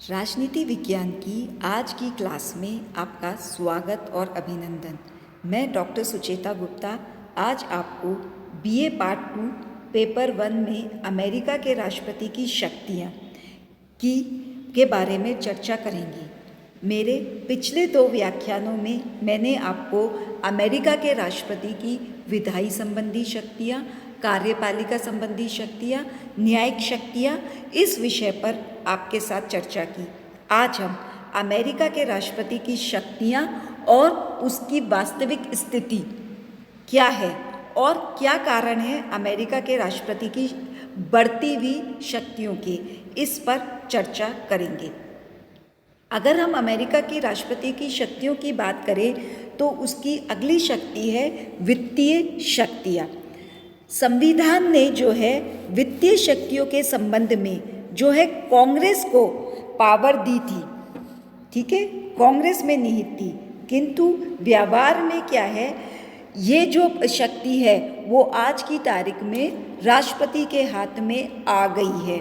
राजनीति विज्ञान की आज की क्लास में आपका स्वागत और अभिनंदन। मैं डॉक्टर सुचेता गुप्ता आज आपको बीए पार्ट 2 पेपर 1 में अमेरिका के राष्ट्रपति की शक्तियाँ के बारे में चर्चा करेंगी। मेरे पिछले 2 व्याख्यानों में मैंने आपको अमेरिका के राष्ट्रपति की विधायी संबंधी शक्तियाँ, कार्यपालिका संबंधी शक्तियाँ, न्यायिक शक्तियाँ इस विषय पर आपके साथ चर्चा की। आज हम अमेरिका के राष्ट्रपति की शक्तियाँ और उसकी वास्तविक स्थिति क्या है और क्या कारण है अमेरिका के राष्ट्रपति की बढ़ती हुई शक्तियों के, इस पर चर्चा करेंगे। अगर हम अमेरिका की राष्ट्रपति की शक्तियों की बात करें तो उसकी अगली शक्ति है वित्तीय शक्तियाँ। संविधान ने जो है वित्तीय शक्तियों के संबंध में जो है कांग्रेस को पावर दी थी, ठीक है, कांग्रेस में निहित थी, किंतु व्यवहार में क्या है, ये जो शक्ति है वो आज की तारीख में राष्ट्रपति के हाथ में आ गई है।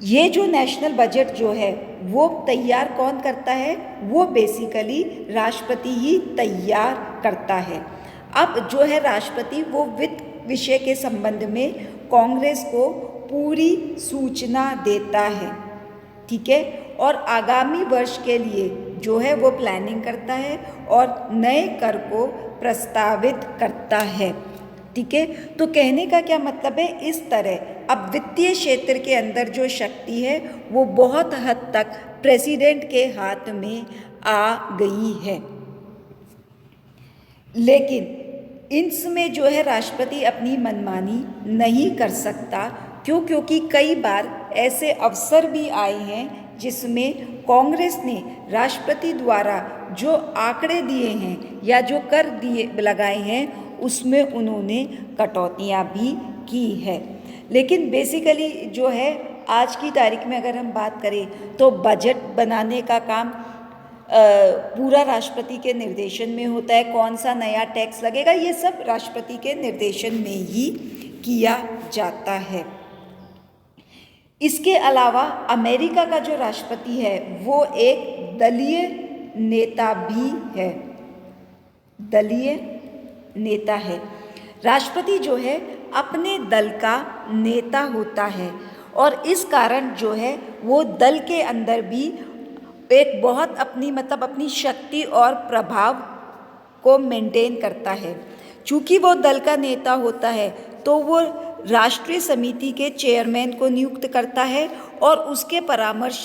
ये जो नेशनल बजट जो है वो तैयार कौन करता है, वो बेसिकली राष्ट्रपति ही तैयार करता है। अब जो है राष्ट्रपति वो वित्त विषय के संबंध में कांग्रेस को पूरी सूचना देता है, ठीक है, और आगामी वर्ष के लिए जो है वो प्लानिंग करता है और नए कर को प्रस्तावित करता है, ठीक है। तो कहने का क्या मतलब है, इस तरह अब वित्तीय क्षेत्र के अंदर जो शक्ति है वो बहुत हद तक प्रेसिडेंट के हाथ में आ गई है। लेकिन इसमें जो है राष्ट्रपति अपनी मनमानी नहीं कर सकता, क्योंकि कई बार ऐसे अवसर भी आए हैं जिसमें कांग्रेस ने राष्ट्रपति द्वारा जो आंकड़े दिए हैं या जो कर दिए लगाए हैं उसमें उन्होंने कटौतियाँ भी की है। लेकिन बेसिकली जो है आज की तारीख में अगर हम बात करें तो बजट बनाने का काम पूरा राष्ट्रपति के निर्देशन में होता है। कौन सा नया टैक्स लगेगा, ये सब राष्ट्रपति के निर्देशन में ही किया जाता है। इसके अलावा अमेरिका का जो राष्ट्रपति है वो एक दलीय नेता भी है, दलीय नेता है। राष्ट्रपति जो है अपने दल का नेता होता है और इस कारण जो है वो दल के अंदर भी एक बहुत अपनी शक्ति और प्रभाव को मेंटेन करता है। चूँकि वो दल का नेता होता है तो वो राष्ट्रीय समिति के चेयरमैन को नियुक्त करता है और उसके परामर्श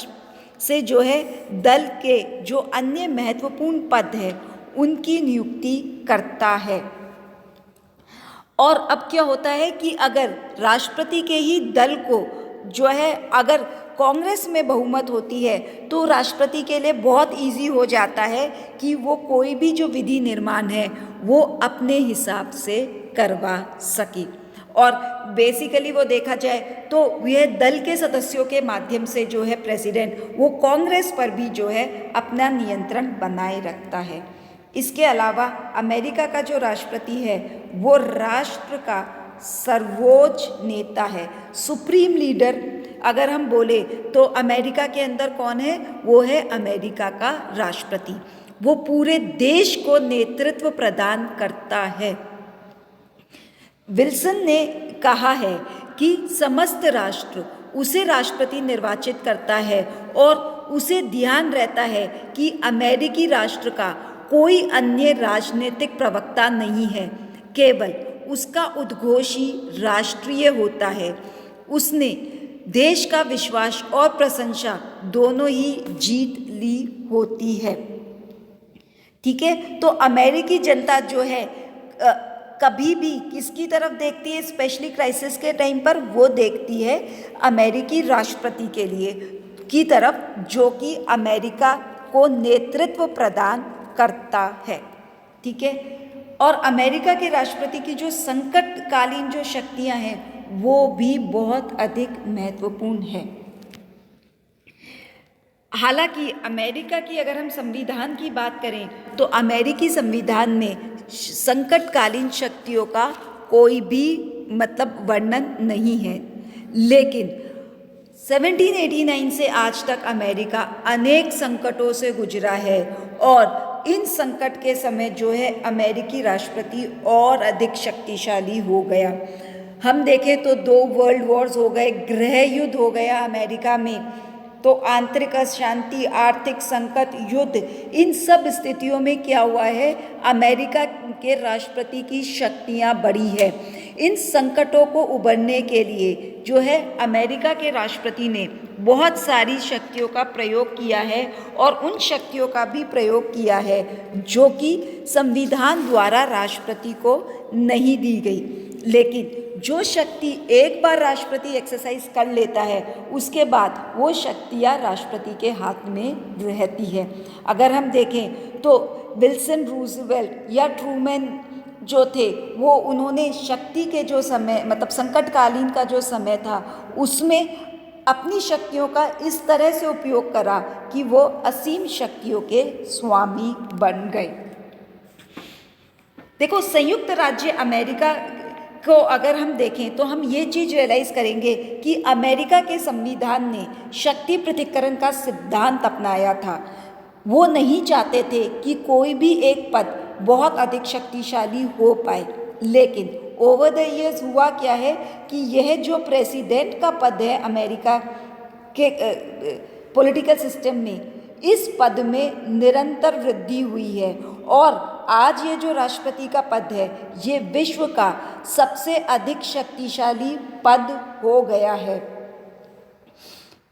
से जो है दल के जो अन्य महत्वपूर्ण पद है उनकी नियुक्ति करता है। और अब क्या होता है कि अगर राष्ट्रपति के ही दल को जो है अगर कांग्रेस में बहुमत होती है तो राष्ट्रपति के लिए बहुत इजी हो जाता है कि वो कोई भी जो विधि निर्माण है वो अपने हिसाब से करवा सके। और बेसिकली वो देखा जाए तो यह दल के सदस्यों के माध्यम से जो है प्रेसिडेंट वो कांग्रेस पर भी जो है अपना नियंत्रण बनाए रखता है। इसके अलावा अमेरिका का जो राष्ट्रपति है वो राष्ट्र का सर्वोच्च नेता है, सुप्रीम लीडर अगर हम बोले तो अमेरिका के अंदर कौन है, वो है अमेरिका का राष्ट्रपति। वो पूरे देश को नेतृत्व प्रदान करता है। विल्सन ने कहा है कि समस्त राष्ट्र उसे राष्ट्रपति निर्वाचित करता है और उसे ध्यान रहता है कि अमेरिकी राष्ट्र का कोई अन्य राजनीतिक प्रवक्ता नहीं है, केवल उसका उद्घोष ही राष्ट्रीय होता है। उसने देश का विश्वास और प्रशंसा दोनों ही जीत ली होती है, ठीक है। तो अमेरिकी जनता जो है कभी भी किसकी तरफ देखती है, स्पेशली क्राइसिस के टाइम पर वो देखती है अमेरिकी राष्ट्रपति के लिए की तरफ, जो कि अमेरिका को नेतृत्व प्रदान करता है, ठीक है। और अमेरिका के राष्ट्रपति की जो संकटकालीन जो शक्तियां हैं वो भी बहुत अधिक महत्वपूर्ण है। हालांकि अमेरिका की अगर हम संविधान की बात करें तो अमेरिकी संविधान में संकटकालीन शक्तियों का कोई भी वर्णन नहीं है, लेकिन 1789 से आज तक अमेरिका अनेक संकटों से गुजरा है और इन संकट के समय जो है अमेरिकी राष्ट्रपति और अधिक शक्तिशाली हो गया। हम देखें तो 2 वर्ल्ड वॉर्स हो गए, गृह युद्ध हो गया अमेरिका में, तो आंतरिक अशांति, आर्थिक संकट, युद्ध, इन सब स्थितियों में क्या हुआ है, अमेरिका के राष्ट्रपति की शक्तियां बढ़ी है। इन संकटों को उबरने के लिए जो है अमेरिका के राष्ट्रपति ने बहुत सारी शक्तियों का प्रयोग किया है और उन शक्तियों का भी प्रयोग किया है जो कि संविधान द्वारा राष्ट्रपति को नहीं दी गई। लेकिन जो शक्ति एक बार राष्ट्रपति एक्सरसाइज कर लेता है उसके बाद वो शक्तियाँ राष्ट्रपति के हाथ में रहती है। अगर हम देखें तो विल्सन रूजवेल्ट या ट्रूमैन जो थे वो उन्होंने शक्ति के जो समय मतलब संकटकालीन का जो समय था उसमें अपनी शक्तियों का इस तरह से उपयोग करा कि वो असीम शक्तियों के स्वामी बन गए। देखो, संयुक्त राज्य अमेरिका को अगर हम देखें तो हम ये चीज़ रियलाइज़ करेंगे कि अमेरिका के संविधान ने शक्ति पृथक्करण का सिद्धांत अपनाया था। वो नहीं चाहते थे कि कोई भी एक पद बहुत अधिक शक्तिशाली हो पाए, लेकिन ओवर द ईयर्स हुआ क्या है कि यह जो प्रेसिडेंट का पद है अमेरिका के पॉलिटिकल सिस्टम में, इस पद में निरंतर वृद्धि हुई है और आज ये जो राष्ट्रपति का पद है ये विश्व का सबसे अधिक शक्तिशाली पद हो गया है।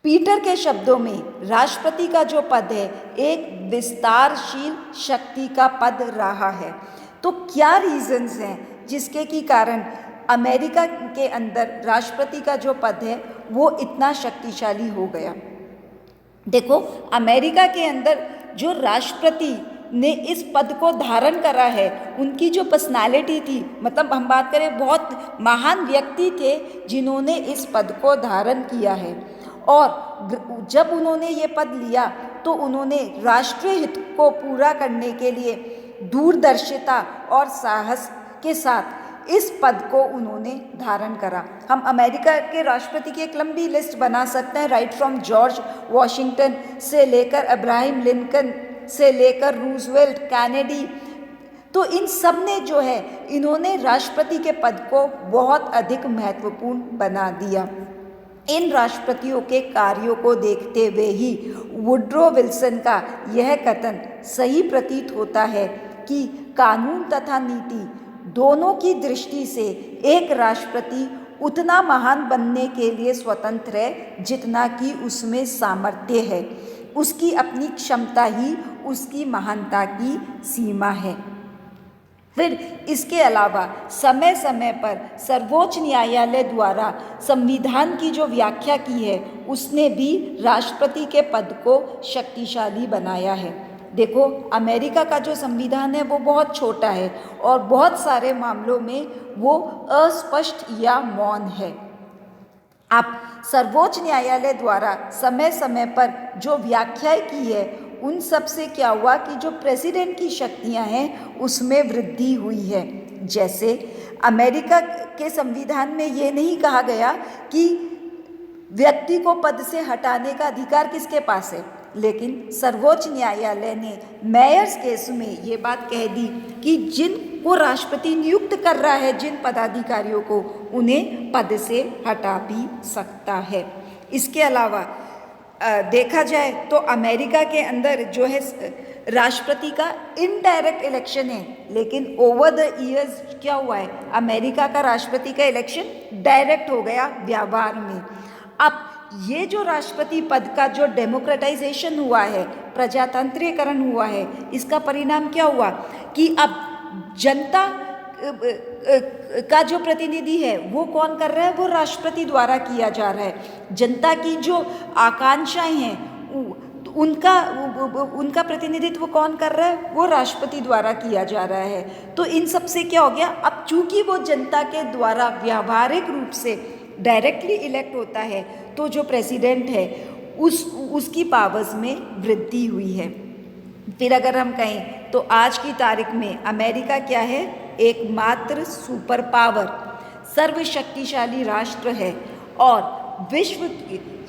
पीटर के शब्दों में राष्ट्रपति का जो पद है एक विस्तारशील शक्ति का पद रहा है। तो क्या रीजंस हैं जिसके की कारण अमेरिका के अंदर राष्ट्रपति का जो पद है वो इतना शक्तिशाली हो गया? देखो, अमेरिका के अंदर जो राष्ट्रपति ने इस पद को धारण करा है उनकी जो पर्सनालिटी थी, मतलब हम बात करें बहुत महान व्यक्ति थे जिन्होंने इस पद को धारण किया है और जब उन्होंने ये पद लिया तो उन्होंने राष्ट्रीय हित को पूरा करने के लिए दूरदर्शिता और साहस के साथ इस पद को उन्होंने धारण करा। हम अमेरिका के राष्ट्रपति की एक लंबी लिस्ट बना सकते हैं, राइट फ्रॉम जॉर्ज वॉशिंगटन से लेकर अब्राहम लिंकन से लेकर रूजवेल्ट, कैनेडी, तो इन सब ने जो है इन्होंने राष्ट्रपति के पद को बहुत अधिक महत्वपूर्ण बना दिया। इन राष्ट्रपतियों के कार्यों को देखते हुए ही वुड्रो विल्सन का यह कथन सही प्रतीत होता है कि कानून तथा नीति दोनों की दृष्टि से एक राष्ट्रपति उतना महान बनने के लिए स्वतंत्र है जितना कि उसमें सामर्थ्य है। उसकी अपनी क्षमता ही उसकी महानता की सीमा है। फिर इसके अलावा समय समय पर सर्वोच्च न्यायालय द्वारा संविधान की जो व्याख्या की है उसने भी राष्ट्रपति के पद को शक्तिशाली बनाया है। देखो, अमेरिका का जो संविधान है वो बहुत छोटा है और बहुत सारे मामलों में वो अस्पष्ट या मौन है। अब सर्वोच्च न्यायालय द्वारा समय समय पर जो व्याख्याएं की है उन सब से क्या हुआ कि जो प्रेसिडेंट की शक्तियां हैं उसमें वृद्धि हुई है। जैसे अमेरिका के संविधान में ये नहीं कहा गया कि व्यक्ति को पद से हटाने का अधिकार किसके पास है, लेकिन सर्वोच्च न्यायालय ने मेयर्स केस में ये बात कह दी कि जिनको राष्ट्रपति नियुक्त कर रहा है, जिन पदाधिकारियों को, उन्हें पद से हटा भी सकता है। इसके अलावा देखा जाए तो अमेरिका के अंदर जो है राष्ट्रपति का इनडायरेक्ट इलेक्शन है, लेकिन ओवर द ईयर्स क्या हुआ है, अमेरिका का राष्ट्रपति का इलेक्शन डायरेक्ट हो गया व्यवहार में। अब ये जो राष्ट्रपति पद का जो डेमोक्रेटाइजेशन हुआ है, प्रजातंत्रीकरण हुआ है, इसका परिणाम क्या हुआ कि अब जनता का जो प्रतिनिधि है वो कौन कर रहा है, वो राष्ट्रपति द्वारा किया जा रहा है। जनता की जो आकांक्षाएं हैं उनका प्रतिनिधित्व कौन कर रहा है, वो राष्ट्रपति द्वारा किया जा रहा है। तो इन सब से क्या हो गया, अब चूंकि वो जनता के द्वारा व्यावहारिक रूप से डायरेक्टली इलेक्ट होता है तो जो प्रेसिडेंट है उसकी पावर्स में वृद्धि हुई है। फिर अगर हम कहें तो आज की तारीख में अमेरिका क्या है, एकमात्र सुपर पावर, सर्वशक्तिशाली राष्ट्र है और विश्व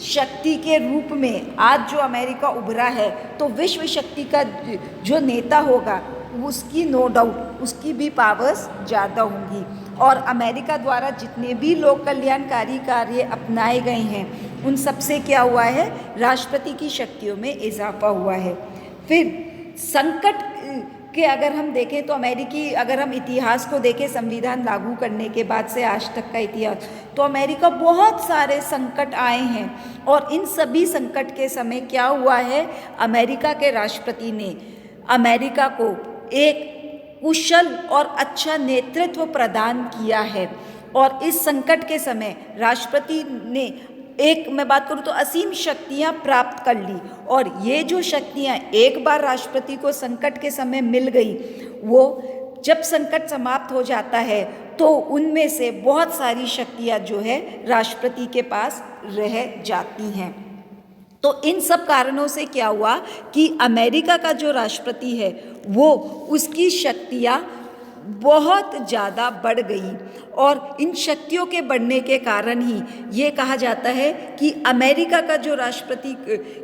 शक्ति के रूप में आज जो अमेरिका उभरा है, तो विश्व शक्ति का जो नेता होगा उसकी नो डाउट उसकी भी पावर्स ज़्यादा होंगी। और अमेरिका द्वारा जितने भी लोक कल्याणकारी कार्य अपनाए गए हैं उन सब से क्या हुआ है, राष्ट्रपति की शक्तियों में इजाफा हुआ है। फिर संकट के अगर हम देखें तो अगर हम इतिहास को देखें, संविधान लागू करने के बाद से आज तक का इतिहास, तो अमेरिका बहुत सारे संकट आए हैं। और इन सभी संकट के समय क्या हुआ है, अमेरिका के राष्ट्रपति ने अमेरिका को एक कुशल और अच्छा नेतृत्व प्रदान किया है। और इस संकट के समय राष्ट्रपति ने मैं बात करूँ तो असीम शक्तियाँ प्राप्त कर ली। और ये जो शक्तियाँ एक बार राष्ट्रपति को संकट के समय मिल गई, वो जब संकट समाप्त हो जाता है तो उनमें से बहुत सारी शक्तियाँ जो है राष्ट्रपति के पास रह जाती हैं। तो इन सब कारणों से क्या हुआ कि अमेरिका का जो राष्ट्रपति है वो उसकी शक्तियाँ बहुत ज़्यादा बढ़ गई। और इन शक्तियों के बढ़ने के कारण ही ये कहा जाता है कि अमेरिका का जो राष्ट्रपति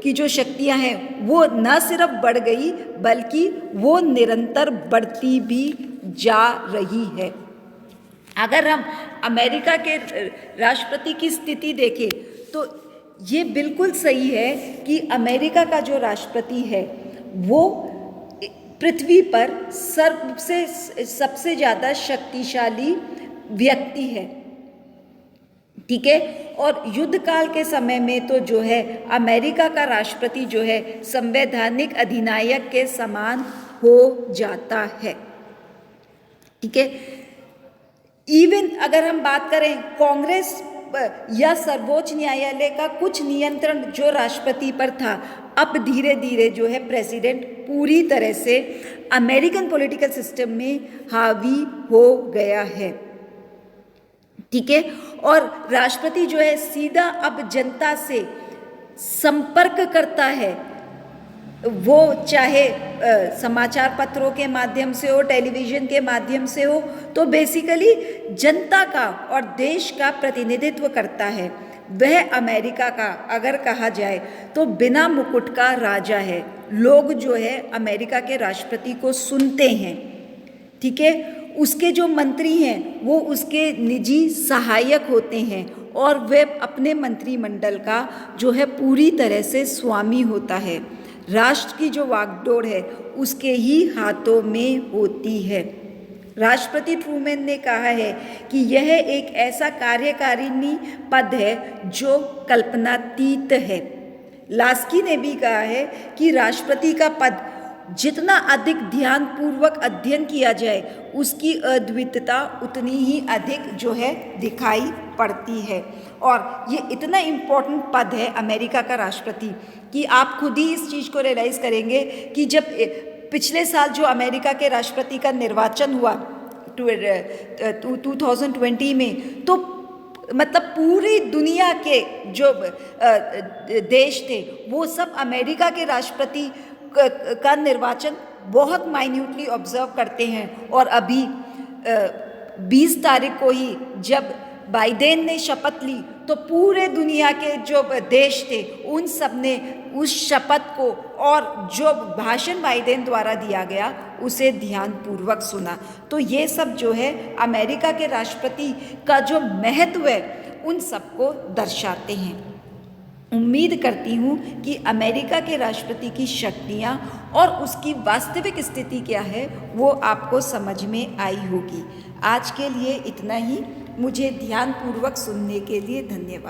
की जो शक्तियां हैं वो न सिर्फ बढ़ गई बल्कि वो निरंतर बढ़ती भी जा रही है। अगर हम अमेरिका के राष्ट्रपति की स्थिति देखें तो ये बिल्कुल सही है कि अमेरिका का जो राष्ट्रपति है वो पृथ्वी पर सबसे ज़्यादा शक्तिशाली व्यक्ति है, ठीक है। और युद्ध काल के समय में तो जो है अमेरिका का राष्ट्रपति जो है संवैधानिक अधिनायक के समान हो जाता है, ठीक है। इवन अगर हम बात करें कांग्रेस या सर्वोच्च न्यायालय का कुछ नियंत्रण जो राष्ट्रपति पर था, अब धीरे धीरे जो है प्रेसिडेंट पूरी तरह से अमेरिकन पॉलिटिकल सिस्टम में हावी हो गया है, ठीक है। और राष्ट्रपति जो है सीधा अब जनता से संपर्क करता है, वो चाहे समाचार पत्रों के माध्यम से हो, टेलीविज़न के माध्यम से हो, तो बेसिकली जनता का और देश का प्रतिनिधित्व करता है। वह अमेरिका का अगर कहा जाए तो बिना मुकुट का राजा है। लोग जो है अमेरिका के राष्ट्रपति को सुनते हैं, ठीक है। उसके जो मंत्री हैं वो उसके निजी सहायक होते हैं और वह अपने मंत्रिमंडल का जो है पूरी तरह से स्वामी होता है। राष्ट्र की जो वागडोर है उसके ही हाथों में होती है। राष्ट्रपति ट्रूमैन ने कहा है कि यह एक ऐसा कार्यकारिणी पद है जो कल्पनातीत है। लास्की ने भी कहा है कि राष्ट्रपति का पद जितना अधिक ध्यानपूर्वक अध्ययन किया जाए उसकी अद्वितीयता उतनी ही अधिक जो है दिखाई पड़ती है। और ये इतना इम्पोर्टेंट पद है अमेरिका का राष्ट्रपति कि आप खुद ही इस चीज़ को रियलाइज़ करेंगे कि जब पिछले साल जो अमेरिका के राष्ट्रपति का निर्वाचन हुआ 2020 में, तो मतलब पूरी दुनिया के जो देश थे वो सब अमेरिका के राष्ट्रपति का निर्वाचन बहुत माइन्यूटली ऑब्जर्व करते हैं। और अभी 20 तारीख को ही जब बाइडेन ने शपथ ली तो पूरे दुनिया के जो देश थे उन सब ने उस शपथ को और जो भाषण बाइडेन द्वारा दिया गया उसे ध्यानपूर्वक सुना। तो ये सब जो है अमेरिका के राष्ट्रपति का जो महत्व है उन सबको दर्शाते हैं। उम्मीद करती हूँ कि अमेरिका के राष्ट्रपति की शक्तियाँ और उसकी वास्तविक स्थिति क्या है वो आपको समझ में आई होगी। आज के लिए इतना ही। मुझे ध्यानपूर्वक सुनने के लिए धन्यवाद।